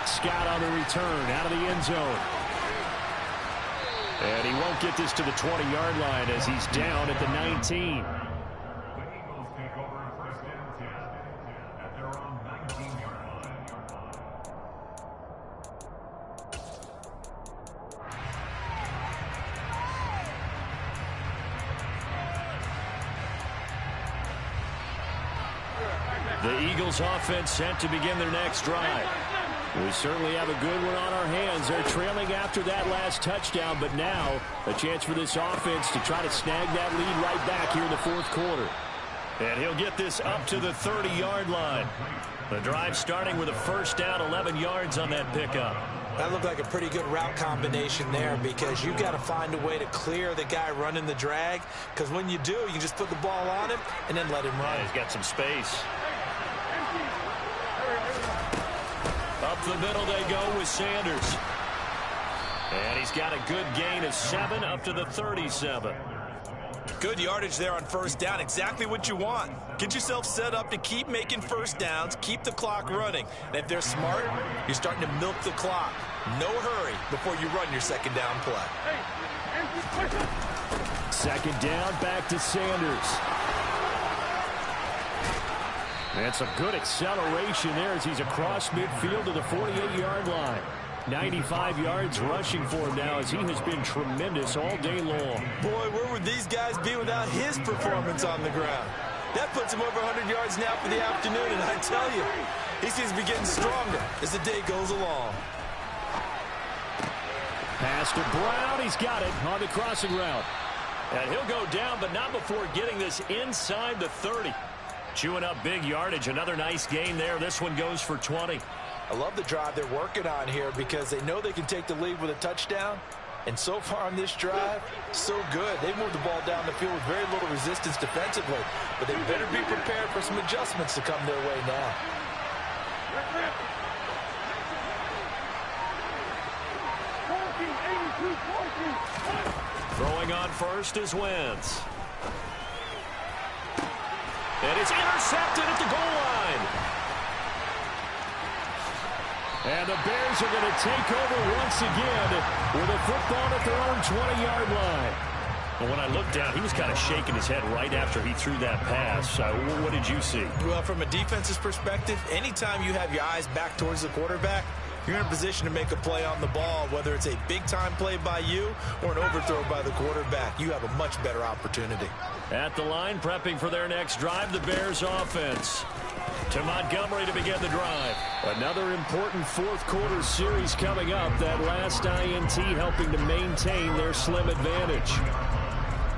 Scott on the return out of the end zone. And he won't get this to the 20-yard line as he's down at the 19. The Eagles offense set to begin their next drive. We certainly have a good one on our hands. They're trailing after that last touchdown, but now a chance for this offense to try to snag that lead right back here in the 4th quarter. And he'll get this up to the 30-yard line. The drive starting with a 1st down, 11 yards on that pickup. That looked like a pretty good route combination there because you've got to find a way to clear the guy running the drag, because when you do, you just put the ball on him and then let him run. Yeah, he's got some space. Up the middle they go with Sanders. And he's got a good gain of 7 up to the 37. Good yardage there on 1st down. Exactly what you want. Get yourself set up to keep making 1st downs, keep the clock running. And if they're smart, you're starting to milk the clock. No hurry before you run your 2nd down play. 2nd down, back to Sanders. And some good acceleration there as he's across midfield to the 48-yard line. 95 yards rushing for him now as he has been tremendous all day long. Boy, where would these guys be without his performance on the ground? That puts him over 100 yards now for the afternoon, and I tell you, he seems to be getting stronger as the day goes along. Pass to Brown. He's got it on the crossing route. And he'll go down, but not before getting this inside the 30. Chewing up big yardage. Another nice gain there. This one goes for 20. I love the drive they're working on here because they know they can take the lead with a touchdown. And so far on this drive, so good. They moved the ball down the field with very little resistance defensively. But they better be prepared for some adjustments to come their way now. Throwing on first is Wentz. And it's intercepted at the goal line. And the Bears are going to take over once again with a football at their own 20-yard line. Well, when I looked down, he was kind of shaking his head right after he threw that pass. What did you see? Well, from a defense's perspective, anytime you have your eyes back towards the quarterback, you're in a position to make a play on the ball, whether it's a big-time play by you or an overthrow by the quarterback. You have a much better opportunity. At the line, prepping for their next drive, the Bears offense. To Montgomery to begin the drive. Another important fourth-quarter series coming up. That last INT helping to maintain their slim advantage.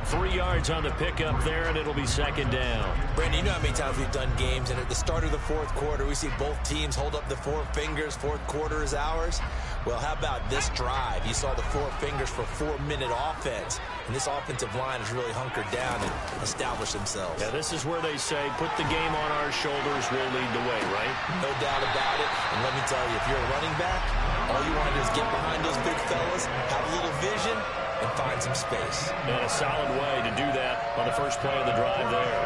3 yards on the pickup there, and it'll be second down. Brandon, you know how many times we've done games, and at the start of the fourth quarter, we see both teams hold up the 4 fingers. Fourth quarter is ours. Well, how about this drive? You saw the 4 fingers for 4-minute offense, and this offensive line has really hunkered down and established themselves. Yeah, this is where they say, put the game on our shoulders, we'll lead the way, right? No doubt about it. And let me tell you, if you're a running back, all you want to do is get behind those big fellas, have a little vision, and find some space. And a solid way to do that on the first play of the drive there.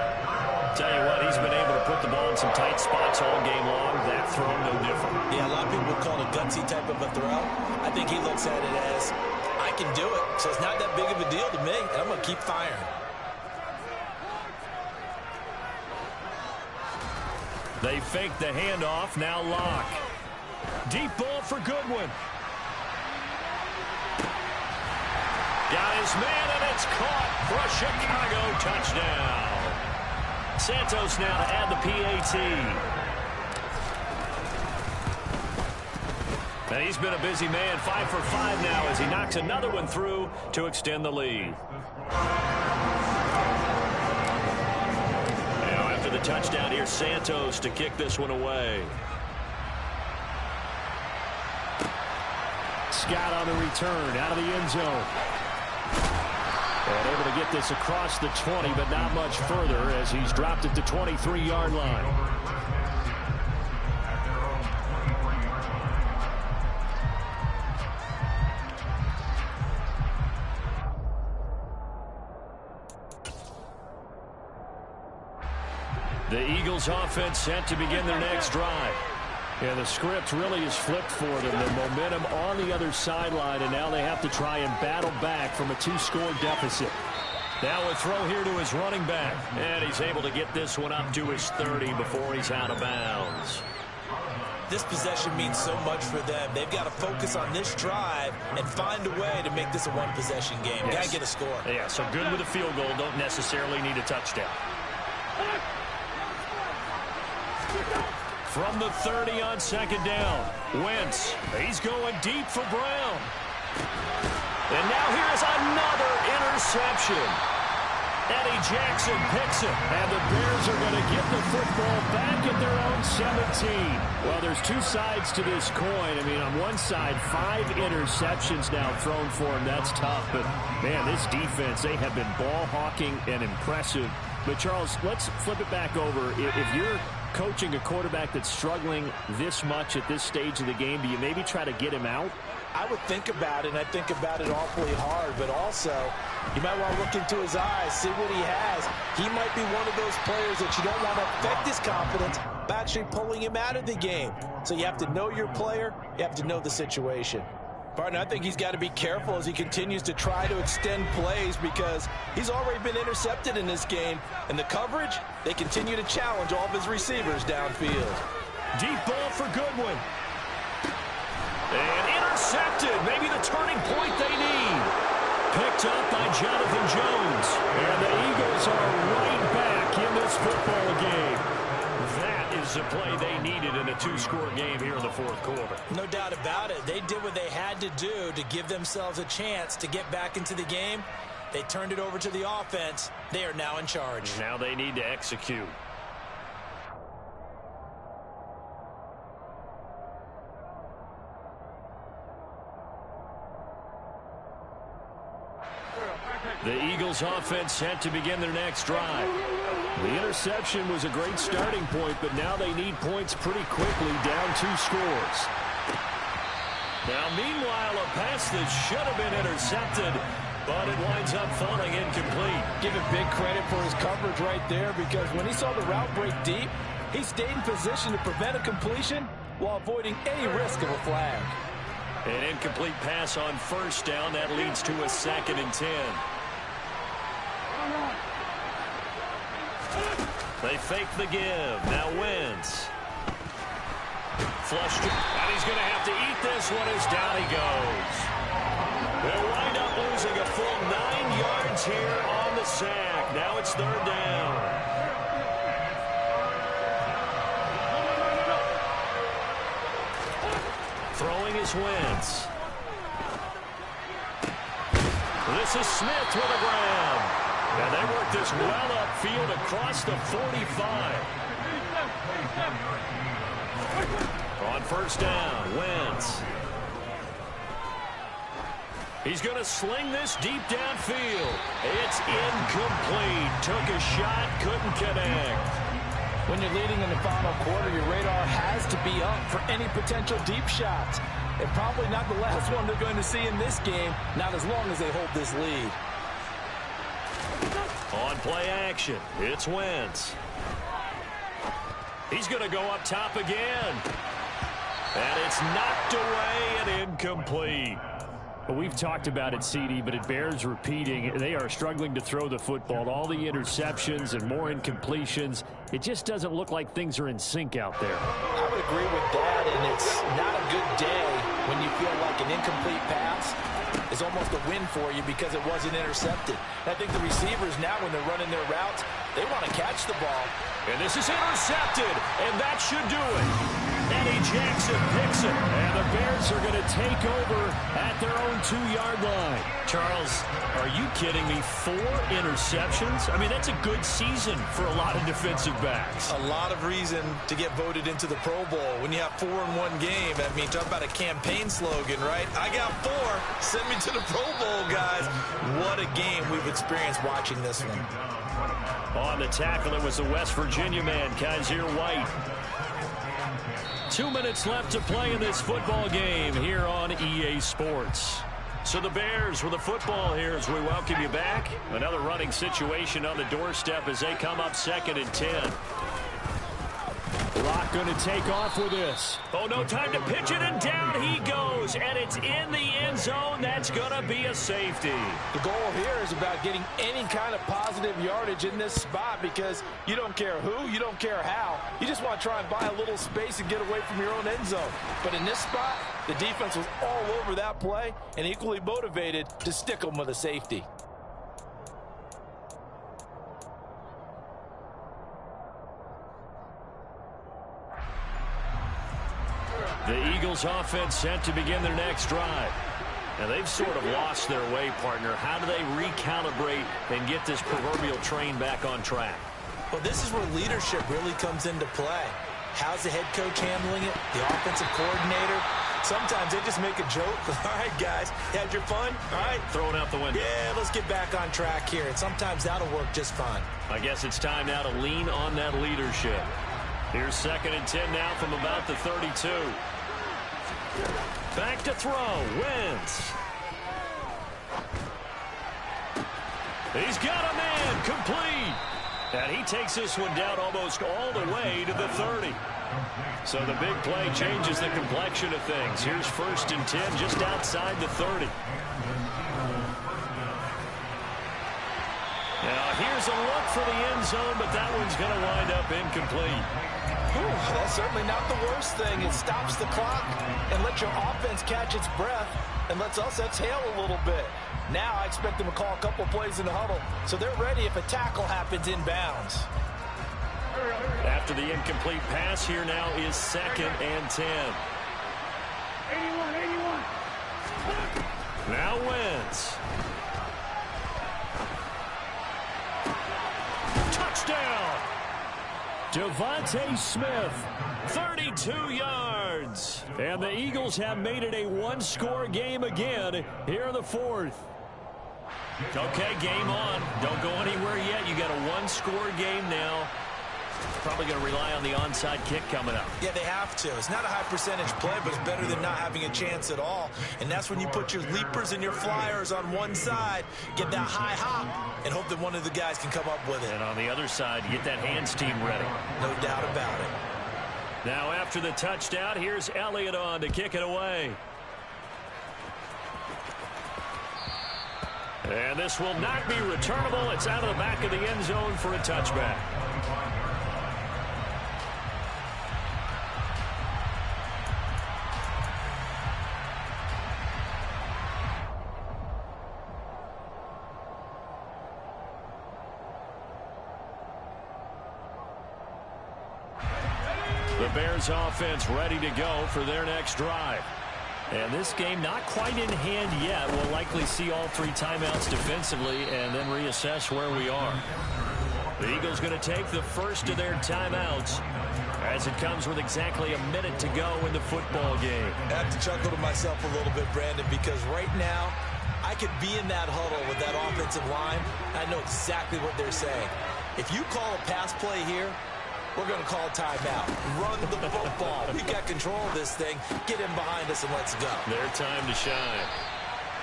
Tell you what, he's been able to put the ball in some tight spots all game long. That throw, no different. Yeah, a lot of people would call it a gutsy type of a throw. I think he looks at it as, I can do it, so it's not that big of a deal to me, and I'm going to keep firing. They fake the handoff, now Lock. Deep ball for Goodwin. Got his man, and it's caught for a Chicago touchdown. Santos now to add the PAT. And he's been a busy man, 5 for 5 now as he knocks another one through to extend the lead. Now after the touchdown, here's Santos to kick this one away. Scott on the return out of the end zone. And able to get this across the 20, but not much further as he's dropped at the 23-yard line. The Eagles offense set to begin their next drive. Yeah, the script really is flipped for them. The momentum on the other sideline, and now they have to try and battle back from a 2-score deficit. Now a throw here to his running back, and he's able to get this one up to his 30 before he's out of bounds. This possession means so much for them. They've got to focus on this drive and find a way to make this a one-possession game. Yes. Got to get a score. Yeah, so good with a field goal. Don't necessarily need a touchdown. From the 30 on second down, Wentz, he's going deep for Brown. And now here's another interception. Eddie Jackson picks it, and the Bears are going to get the football back at their own 17. Well, there's 2 sides to this coin. I mean, on one side, 5 interceptions now thrown for him. That's tough, but, man, this defense, they have been ball hawking and impressive. But, Charles, let's flip it back over. If you're coaching a quarterback that's struggling this much at this stage of the game, do you maybe try to get him out? I would think about it, and I think about it awfully hard, but also you might want to look into his eyes, see what he has. He might be one of those players that you don't want to affect his confidence by actually pulling him out of the game. So you have to know your player, you have to know the situation. Partner, I think he's got to be careful as he continues to try to extend plays because he's already been intercepted in this game. And the coverage, they continue to challenge all of his receivers downfield. Deep ball for Goodwin. And intercepted. Maybe the turning point they need. Picked up by Jonathan Jones. And the Eagles are right back in this football game. That is the play they needed in a 2-score game here in the fourth quarter. No doubt about it. They did what they had to do to give themselves a chance to get back into the game. They turned it over to the offense. They are now in charge. Now they need to execute. The Eagles offense set to begin their next drive. The interception was a great starting point, but now they need points pretty quickly, down 2 scores. Now, meanwhile, a pass that should have been intercepted, but it winds up falling incomplete. Give him big credit for his coverage right there because when he saw the route break deep, he stayed in position to prevent a completion while avoiding any risk of a flag. An incomplete pass on first down. That leads to a 2nd and 10. They fake the give. Now Wentz. Flushed. And he's going to have to eat this one as down he goes. They'll wind up losing a full 9 yards here on the sack. Now it's 3rd down. Throwing is Wentz. This is Smith with a grab. And they work this well upfield across the 45. On 1st down, Wentz. He's going to sling this deep downfield. It's incomplete. Took a shot, couldn't connect. When you're leading in the final quarter, your radar has to be up for any potential deep shots. And probably not the last one they're going to see in this game, not as long as they hold this lead. On play action, it's Wentz. He's going to go up top again. And it's knocked away and incomplete. Well, we've talked about it, CD, but it bears repeating. They are struggling to throw the football. All the interceptions and more incompletions. It just doesn't look like things are in sync out there. I would agree with that, and it's not a good day when you feel like an incomplete pass is almost a win for you because it wasn't intercepted. And I think the receivers now, when they're running their routes, they want to catch the ball. And this is intercepted, and that should do it. Eddie Jackson picks it, and the Bears are going to take over at their own 2-yard line. Charles, are you kidding me? 4 interceptions? I mean, that's a good season for a lot of defensive backs. A lot of reason to get voted into the Pro Bowl. When you have 4 in one game, I mean, talk about a campaign slogan, right? I got 4. Send me to the Pro Bowl, guys. What a game we've experienced watching this one. On the tackle, it was the West Virginia man, Kaiser White. 2 minutes left to play in this football game here on EA Sports. So the Bears with the football here as we welcome you back. Another running situation on the doorstep as they come up 2nd and 10. Locke going to take off with this. Oh, no time to pitch it, and down he goes. And it's in the end zone. That's going to be a safety. The goal here is about getting any kind of positive yardage in this spot because you don't care who, you don't care how. You just want to try and buy a little space and get away from your own end zone. But in this spot, the defense was all over that play and equally motivated to stick them with a safety. The Eagles offense set to begin their next drive. Now, they've sort of lost their way, partner. How do they recalibrate and get this proverbial train back on track? Well, this is where leadership really comes into play. How's the head coach handling it? The offensive coordinator? Sometimes they just make a joke. All right, guys, you had your fun? All right. Throw it out the window. Yeah, let's get back on track here. And sometimes that'll work just fine. I guess it's time now to lean on that leadership. Here's 2nd and 10 now from about the 32. Back to throw. Wentz. He's got a man. Complete. And he takes this one down almost all the way to the 30. So the big play changes the complexion of things. Here's 1st and 10 just outside the 30. Now here's a look for the end zone, but that one's going to wind up incomplete. Whew, that's certainly not the worst thing. It stops the clock and lets your offense catch its breath and lets us exhale a little bit. Now I expect them to call a couple plays in the huddle, so they're ready if a tackle happens inbounds. After the incomplete pass, here now is 2nd and 10. 81. Now Wentz. Touchdown! Devontae Smith, 32 yards. And the Eagles have made it a one-score game again here in the 4th. Okay, game on. Don't go anywhere yet. You got a one-score game now. Probably going to rely on the onside kick coming up. Yeah, they have to. It's not a high percentage play, but it's better than not having a chance at all. And that's when you put your leapers and your flyers on one side, get that high hop, and hope that one of the guys can come up with it. And on the other side, get that hands team ready. No doubt about it. Now after the touchdown, here's Elliott on to kick it away. And this will not be returnable. It's out of the back of the end zone for a touchback. The Bears offense ready to go for their next drive. And this game not quite in hand yet. We'll likely see all 3 timeouts defensively and then reassess where we are. The Eagles going to take the first of their timeouts as it comes with exactly a minute to go in the football game. I have to chuckle to myself a little bit, Brandon, because right now I could be in that huddle with that offensive line. I know exactly what they're saying. If you call a pass play here, we're going to call timeout. Run the football. We've got control of this thing. Get him behind us and let's go. Their time to shine.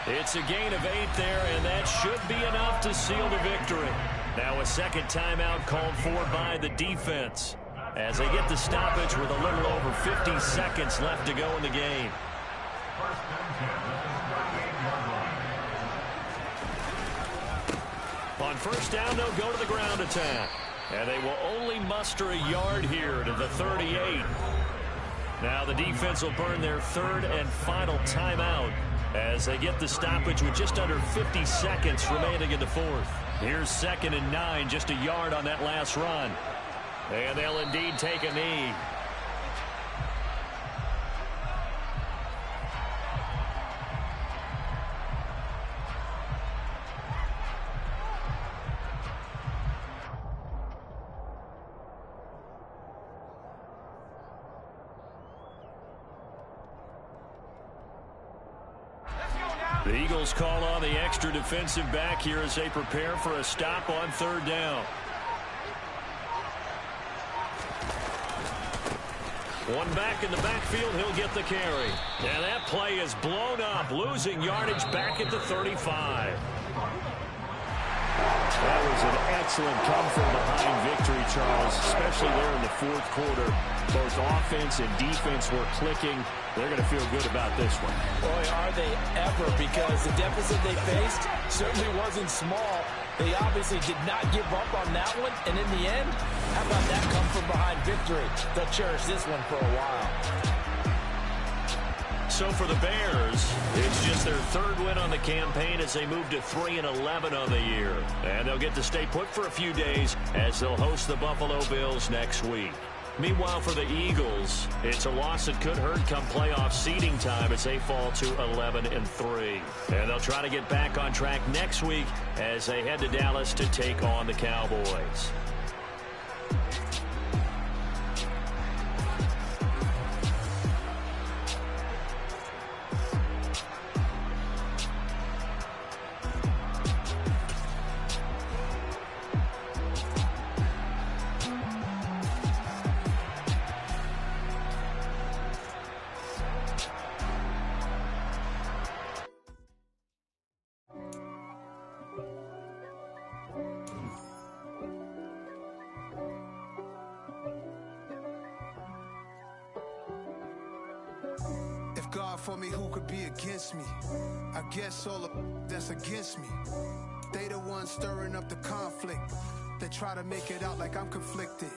It's a gain of 8 there, and that should be enough to seal the victory. Now a second timeout called for by the defense as they get the stoppage with a little over 50 seconds left to go in the game. On first down, they'll go to the ground attack. And they will only muster a yard here to the 38. Now the defense will burn their third and final timeout as they get the stoppage with just under 50 seconds remaining in the fourth. Here's 2nd and 9, just a yard on that last run. And they'll indeed take a knee. The Eagles call on the extra defensive back here as they prepare for a stop on 3rd down. One back in the backfield, he'll get the carry. And that play is blown up, losing yardage back at the 35. That was an excellent come-from-behind victory, Charles, especially there in the 4th quarter. Both offense and defense were clicking. They're going to feel good about this one. Boy, are they ever, because the deficit they faced certainly wasn't small. They obviously did not give up on that one, and in the end, how about that come-from-behind victory? They'll cherish this one for a while. So for the Bears, it's just their 3rd win on the campaign as they move to 3-11 on the year. And they'll get to stay put for a few days as they'll host the Buffalo Bills next week. Meanwhile, for the Eagles, it's a loss that could hurt come playoff seeding time as they fall to 11-3. And they'll try to get back on track next week as they head to Dallas to take on the Cowboys. God for me, who could be against me? I guess all of that's against me. They the ones stirring up the conflict. They try to make it out like I'm conflicted.